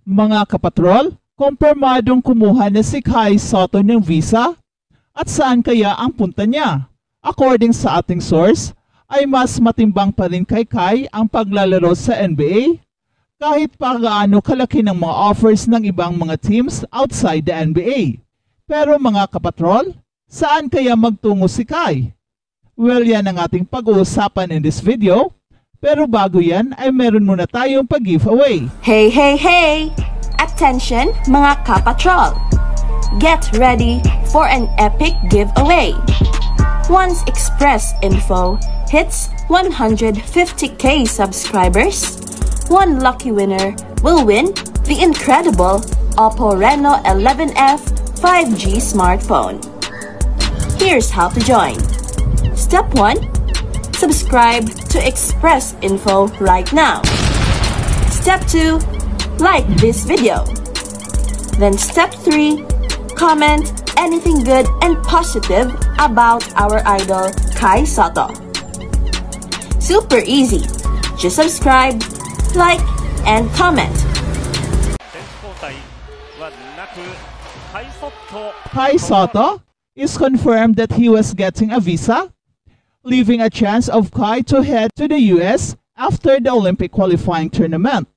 Mga kapatrol, kumpirmadong kumuha na si Kai Sotto ng visa at saan kaya ang punta niya? According sa ating source, ay mas matimbang pa rin kay Kai ang paglalaro sa NBA kahit pa gaano kalaki ng mga offers ng ibang mga teams outside the NBA. Pero mga kapatrol, saan kaya magtungo si Kai? Well, yan ang ating pag-uusapan in this video. Pero bago yan ay meron muna tayong pag-giveaway. Hey, hey, hey! Attention mga kapatrol! Get ready for an epic giveaway. Once Express Info hits 150k subscribers, one lucky winner will win the incredible Oppo Reno 11F 5G smartphone. Here's how to join. Step 1. Subscribe to Express Info right now. Step 2. Like this video. Then step 3. Comment anything good and positive about our idol Kai Sotto. Super easy. Just subscribe, like, and comment. Kai Sotto is confirmed that he was getting a visa, leaving a chance of Kai to head to the US after the Olympic qualifying tournament.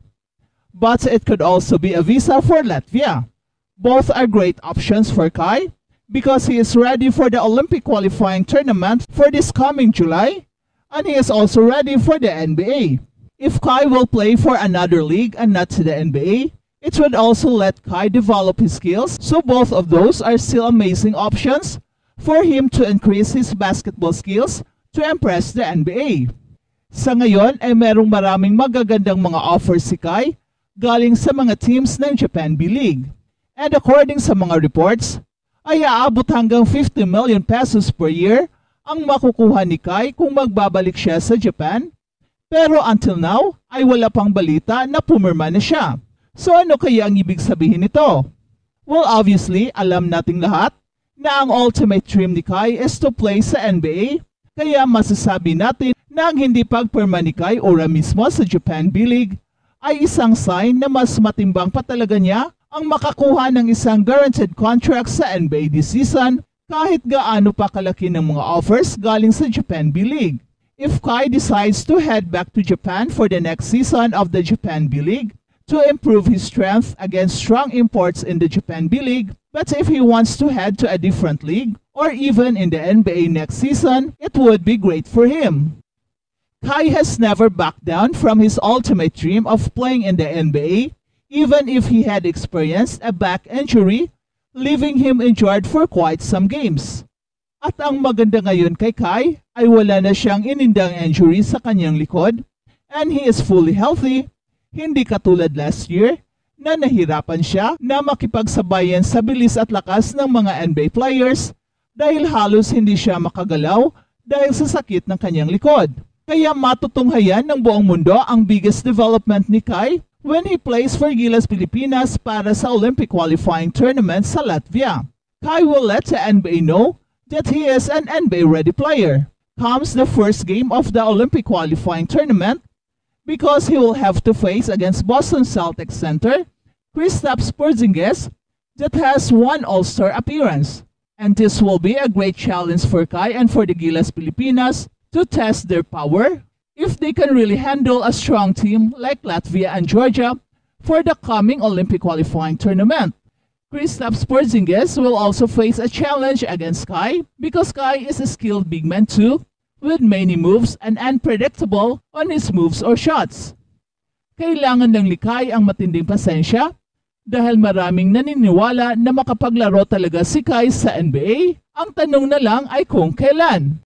But it could also be a visa for Latvia. Both are great options for Kai because he is ready for the Olympic qualifying tournament for this coming July, and he is also ready for the NBA. If Kai will play for another league and not to the NBA, it would also let Kai develop his skills, so both of those are still amazing options for him to increase his basketball skills to impress the NBA. Sa ngayon ay merong maraming magagandang mga offers si Kai galing sa mga teams ng Japan B-League. And according sa mga reports, ay aabot hanggang 50 million pesos per year ang makukuha ni Kai kung magbabalik siya sa Japan. Pero until now ay wala pang balita na pumirma na siya. So ano kaya ang ibig sabihin nito? Well, obviously, alam nating lahat na ang ultimate dream ni Kai is to play sa NBA. Kaya masasabi natin na ang hindi pagpirma ni Kai ora mismo sa Japan B-League ay isang sign na mas matimbang pa talaga niya ang makakuha ng isang guaranteed contract sa NBA this season kahit gaano pa kalaki ng mga offers galing sa Japan B-League. If Kai decides to head back to Japan for the next season of the Japan B-League to improve his strength against strong imports in the Japan B-League, but if he wants to head to a different league or even in the NBA next season, it would be great for him. Kai has never backed down from his ultimate dream of playing in the NBA, even if he had experienced a back injury, leaving him injured for quite some games. At ang maganda ngayon kay Kai ay wala na siyang inindang injury sa kanyang likod and he is fully healthy, hindi katulad last year na nahirapan siya na makipagsabayan sa bilis at lakas ng mga NBA players dahil halos hindi siya makagalaw dahil sa sakit ng kanyang likod. Kaya matutunghayan ng buong mundo ang biggest development ni Kai when he plays for Gilas Pilipinas para sa Olympic qualifying tournament sa Latvia. Kai will let the NBA know that he is an NBA-ready player. Comes the first game of the Olympic qualifying tournament because he will have to face against Boston Celtics center Kristaps Porzingis that has one All-Star appearance. And this will be a great challenge for Kai and for the Gilas Pilipinas to test their power if they can really handle a strong team like Latvia and Georgia for the coming Olympic qualifying tournament. Kristaps Porzingis will also face a challenge against Kai because Kai is a skilled big man too, with many moves and unpredictable on his moves or shots. Kailangan ng Kai ang matinding pasensya dahil maraming naniniwala na makapaglaro talaga si Kai sa NBA. Ang tanong na lang ay kung kailan.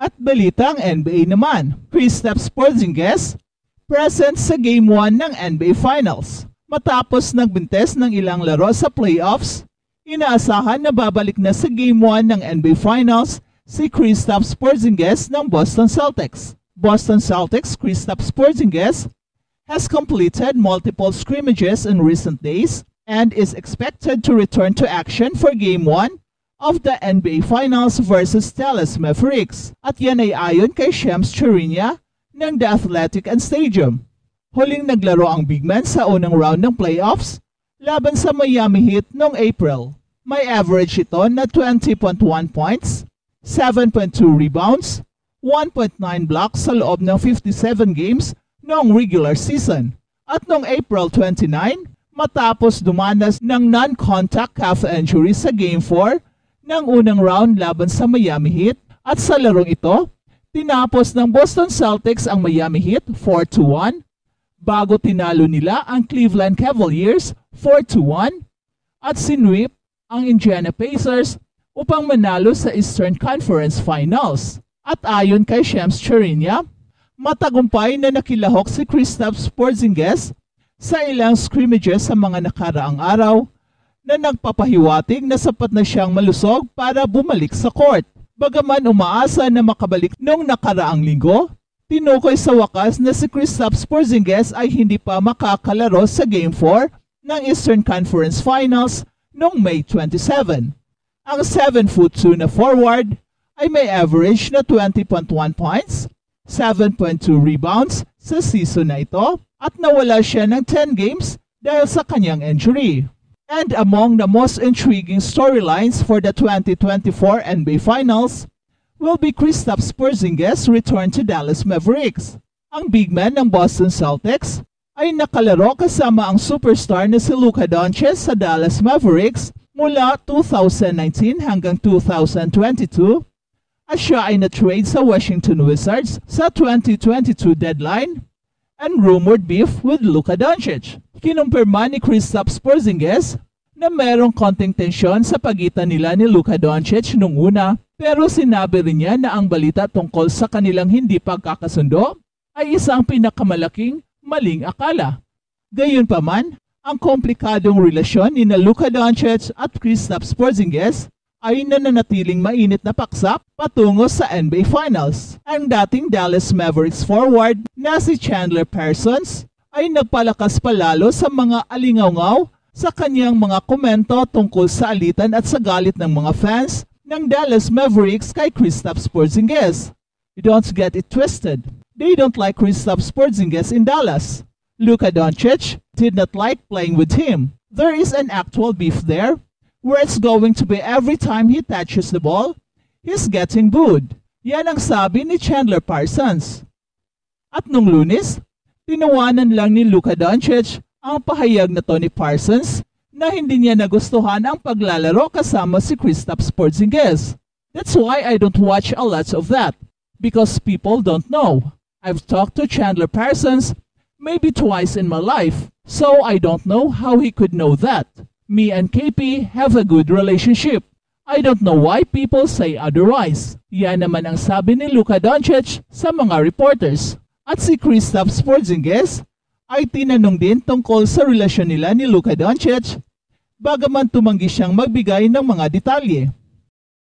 At balitang NBA naman, Kristaps Porzingis present sa Game 1 ng NBA Finals. Matapos nagbintes ng ilang laro sa playoffs, inaasahan na babalik na sa Game 1 ng NBA Finals si Kristaps Porzingis ng Boston Celtics. Boston Celtics Kristaps Porzingis has completed multiple scrimmages in recent days and is expected to return to action for Game 1 of the NBA Finals versus Dallas Mavericks. At yan ay ayon kay Shams Charania ng The Athletic and Stadium. Huling naglaro ang big man sa unang round ng playoffs laban sa Miami Heat noong April. May average ito na 20.1 points, 7.2 rebounds, 1.9 blocks sa loob ng 57 games noong regular season. At noong April 29, matapos dumanas ng non-contact calf injury sa Game 4 ng unang round laban sa Miami Heat, at sa larong ito, tinapos ng Boston Celtics ang Miami Heat 4-1 bago tinalo nila ang Cleveland Cavaliers 4-1 at sinweep ang Indiana Pacers upang manalo sa Eastern Conference Finals. At ayon kay Shams Charania, matagumpay na nakilahok si Kristaps Porzingis sa ilang scrimmages sa mga nakaraang araw na nagpapahiwatig na sapat na siyang malusog para bumalik sa court. Bagaman umaasa na makabalik noong nakaraang linggo, tinukoy sa wakas na si Kristaps Porzingis ay hindi pa makakalaro sa Game 4 ng Eastern Conference Finals noong May 27. Ang 7'2" na forward ay may average na 20.1 points, 7.2 rebounds sa season na ito at nawala siya ng 10 games dahil sa kanyang injury. And among the most intriguing storylines for the 2024 NBA Finals will be Kristaps Porzingis' return to Dallas Mavericks. Ang big man ng Boston Celtics ay nakalaro kasama ang superstar na si Luka Doncic sa Dallas Mavericks mula 2019 hanggang 2022 at siya ay na-trade sa Washington Wizards sa 2022 deadline and rumored beef with Luka Doncic. Kinumpirma ni Kristaps Porzingis na merong konting tensyon sa pagitan nila ni Luka Doncic nung una, pero sinabi rin niya na ang balita tungkol sa kanilang hindi pagkakasundo ay isang pinakamalaking maling akala. Gayunpaman, ang komplikadong relasyon ni Luka Doncic at Kristaps Porzingis ay nananatiling mainit na paksa patungo sa NBA Finals. Ang dating Dallas Mavericks forward na si Chandler Parsons ay nagpalakas palalo sa mga alingaw-ngaw sa kanyang mga komento tungkol sa alitan at sa galit ng mga fans ng Dallas Mavericks kay Kristaps Porzingis. Don't get it twisted. They don't like Kristaps Porzingis in Dallas. Luka Doncic did not like playing with him. There is an actual beef there where it's going to be every time he touches the ball, he's getting booed. Yan ang sabi ni Chandler Parsons. At nung Lunes, tinawanan lang ni Luka Doncic ang pahayag na to ni Parsons na hindi niya nagustuhan ang paglalaro kasama si Kristaps Porzingis. That's why I don't watch a lot of that, because people don't know. I've talked to Chandler Parsons maybe twice in my life, so I don't know how he could know that. Me and KP have a good relationship. I don't know why people say otherwise. Yan naman ang sabi ni Luka Doncic sa mga reporters. At si Kristaps Porzingis ay tinanong din tungkol sa relasyon nila ni Luka Doncic, bagaman tumanggi siyang magbigay ng mga detalye.